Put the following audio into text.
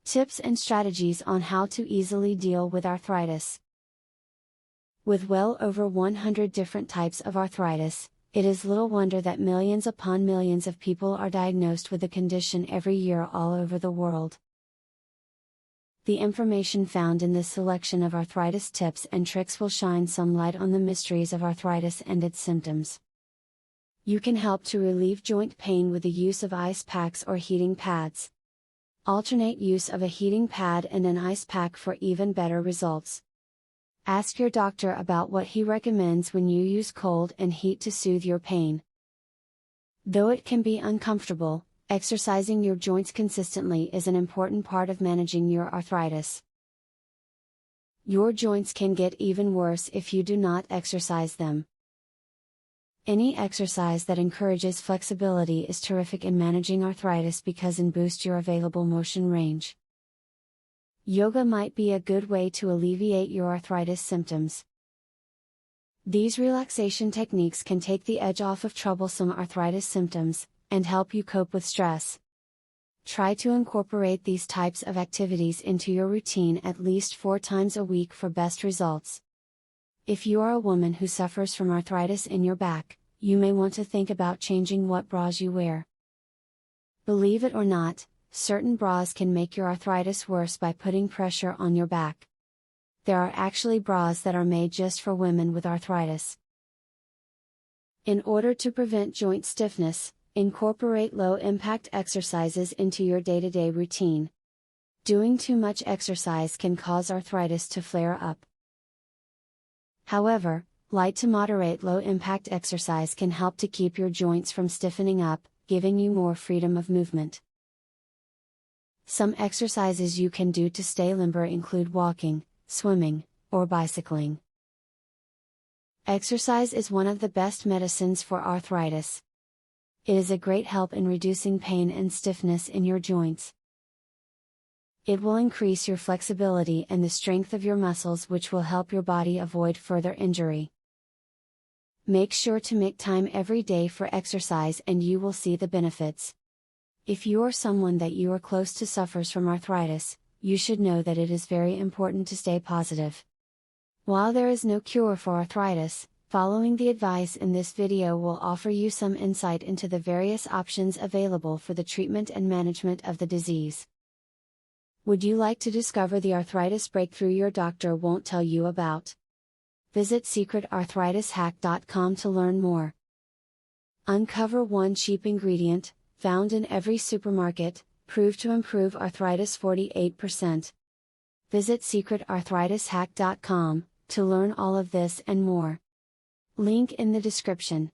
Tips and strategies on how to easily deal with arthritis. With well over 100 different types of arthritis, it is little wonder that millions upon millions of people are diagnosed with the condition every year all over the world. The information found in this selection of arthritis tips and tricks will shine some light on the mysteries of arthritis and its symptoms. You can help to relieve joint pain with the use of ice packs or heating pads. Alternate use of a heating pad and an ice pack for even better results. Ask your doctor about what he recommends when you use cold and heat to soothe your pain. Though it can be uncomfortable, exercising your joints consistently is an important part of managing your arthritis. Your joints can get even worse if you do not exercise them. Any exercise that encourages flexibility is terrific in managing arthritis because it boosts your available motion range. Yoga might be a good way to alleviate your arthritis symptoms. These relaxation techniques can take the edge off of troublesome arthritis symptoms, and help you cope with stress. Try to incorporate these types of activities into your routine at least 4 times a week for best results. If you are a woman who suffers from arthritis in your back, you may want to think about changing what bras you wear. Believe it or not, certain bras can make your arthritis worse by putting pressure on your back. There are actually bras that are made just for women with arthritis. In order to prevent joint stiffness, incorporate low-impact exercises into your day-to-day routine. Doing too much exercise can cause arthritis to flare up. However, light to moderate low-impact exercise can help to keep your joints from stiffening up, giving you more freedom of movement. Some exercises you can do to stay limber include walking, swimming, or bicycling. Exercise is one of the best medicines for arthritis. It is a great help in reducing pain and stiffness in your joints. It will increase your flexibility and the strength of your muscles, which will help your body avoid further injury. Make sure to make time every day for exercise and you will see the benefits. If you or someone that you are close to suffers from arthritis, you should know that it is very important to stay positive. While there is no cure for arthritis, following the advice in this video will offer you some insight into the various options available for the treatment and management of the disease. Would you like to discover the arthritis breakthrough your doctor won't tell you about? Visit secretarthritishack.com to learn more. Uncover one cheap ingredient, found in every supermarket, proved to improve arthritis 48%. Visit secretarthritishack.com to learn all of this and more. Link in the description.